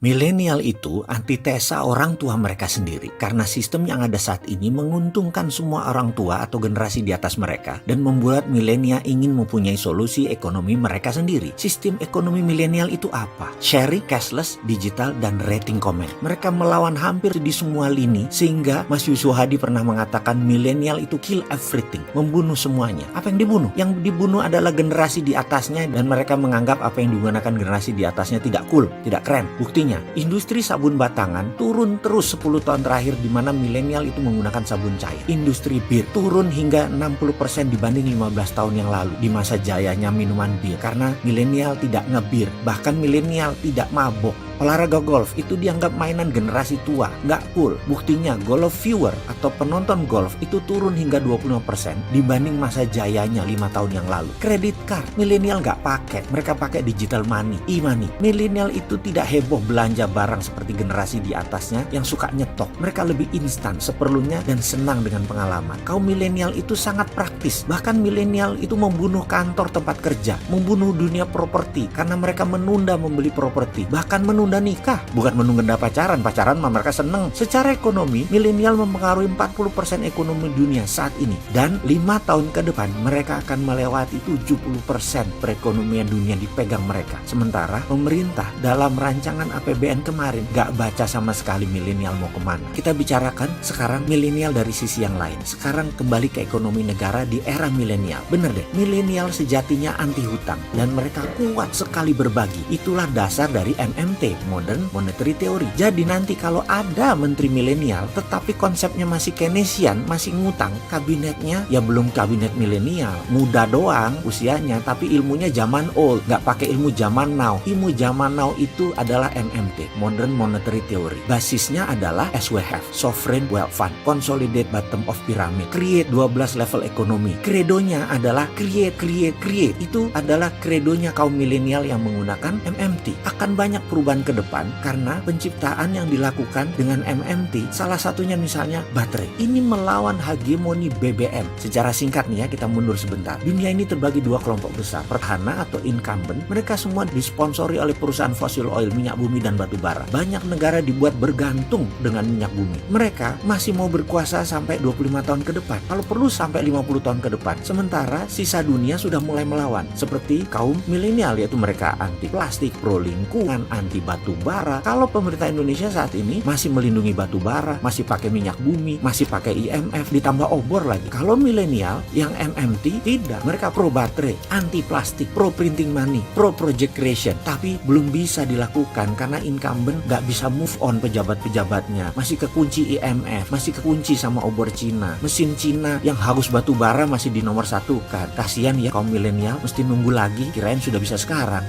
Milenial itu antitesa orang tua mereka sendiri karena sistem yang ada saat ini menguntungkan semua orang tua atau generasi di atas mereka dan membuat milenial ingin mempunyai solusi ekonomi mereka sendiri. Sistem ekonomi milenial itu apa? Sharing, cashless, digital, dan rating comment. Mereka melawan hampir di semua lini sehingga Mas Yusuf Hadi pernah mengatakan milenial itu kill everything, membunuh semuanya. Apa yang dibunuh? Yang dibunuh adalah generasi di atasnya dan mereka menganggap apa yang digunakan generasi di atasnya tidak cool, tidak keren. Buktinya, industri sabun batangan turun terus 10 tahun terakhir di mana milenial itu menggunakan sabun cair. Industri bir turun hingga 60% dibanding 15 tahun yang lalu di masa jayanya minuman bir karena milenial tidak ngebir, bahkan milenial tidak mabok. Olahraga golf itu dianggap mainan generasi tua, nggak cool. Buktinya golf viewer atau penonton golf itu turun hingga 25% dibanding masa jayanya 5 tahun yang lalu. Kredit card, milenial nggak pakai, mereka pakai digital money, e-money. Milenial itu tidak heboh belanja barang seperti generasi di atasnya yang suka nyetok. Mereka lebih instan, seperlunya dan senang dengan pengalaman. Kaum milenial itu sangat praktis, bahkan milenial itu membunuh kantor tempat kerja, membunuh dunia properti karena mereka menunda membeli properti, bahkan menunda nikah, bukan menunda pacaran mah mereka seneng. Secara ekonomi, milenial mempengaruhi 40% ekonomi dunia saat ini dan 5 tahun ke depan mereka akan melewati 70% perekonomian dunia dipegang mereka. Sementara pemerintah dalam rancangan APBN kemarin gak baca sama sekali milenial mau kemana. Kita bicarakan sekarang milenial dari sisi yang lain. Sekarang kembali ke ekonomi negara di era milenial. Bener deh, milenial sejatinya anti hutang dan mereka kuat sekali berbagi. Itulah dasar dari MMT, Modern Monetary Theory. Jadi nanti kalau ada menteri milenial tetapi konsepnya masih Keynesian, masih ngutang, kabinetnya ya belum kabinet milenial, muda doang usianya tapi ilmunya zaman old, gak pakai ilmu zaman now. Ilmu zaman now itu adalah MMT, Modern Monetary Theory. Basisnya adalah SWF, Sovereign Wealth Fund, Consolidate Bottom of Pyramid, create 12 level ekonomi. Kredonya adalah create. Itu adalah kredonya kaum milenial yang menggunakan MMT. Akan banyak perubahan ke depan karena penciptaan yang dilakukan dengan MMT, salah satunya misalnya baterai. Ini melawan hegemoni BBM. Secara singkat nih ya, kita mundur sebentar. Dunia ini terbagi dua kelompok besar, petahana atau incumbent. Mereka semua disponsori oleh perusahaan fosil oil, minyak bumi dan batu bara. Banyak negara dibuat bergantung dengan minyak bumi. Mereka masih mau berkuasa sampai 25 tahun ke depan, kalau perlu sampai 50 tahun ke depan. Sementara sisa dunia sudah mulai melawan, seperti kaum milenial, yaitu mereka anti plastik, pro lingkungan, anti batu bara. Kalau pemerintah Indonesia saat ini masih melindungi batu bara, masih pakai minyak bumi, masih pakai IMF, ditambah obor lagi. Kalau milenial yang MMT tidak, mereka pro baterai, anti plastik, pro printing money, pro project creation. Tapi belum bisa dilakukan karena incumbent gak bisa move on pejabat-pejabatnya. Masih kekunci IMF, masih kekunci sama obor Cina. Mesin Cina yang haus batu bara masih di nomor 1 kan. Kasian ya kaum milenial mesti nunggu lagi, kirain sudah bisa sekarang.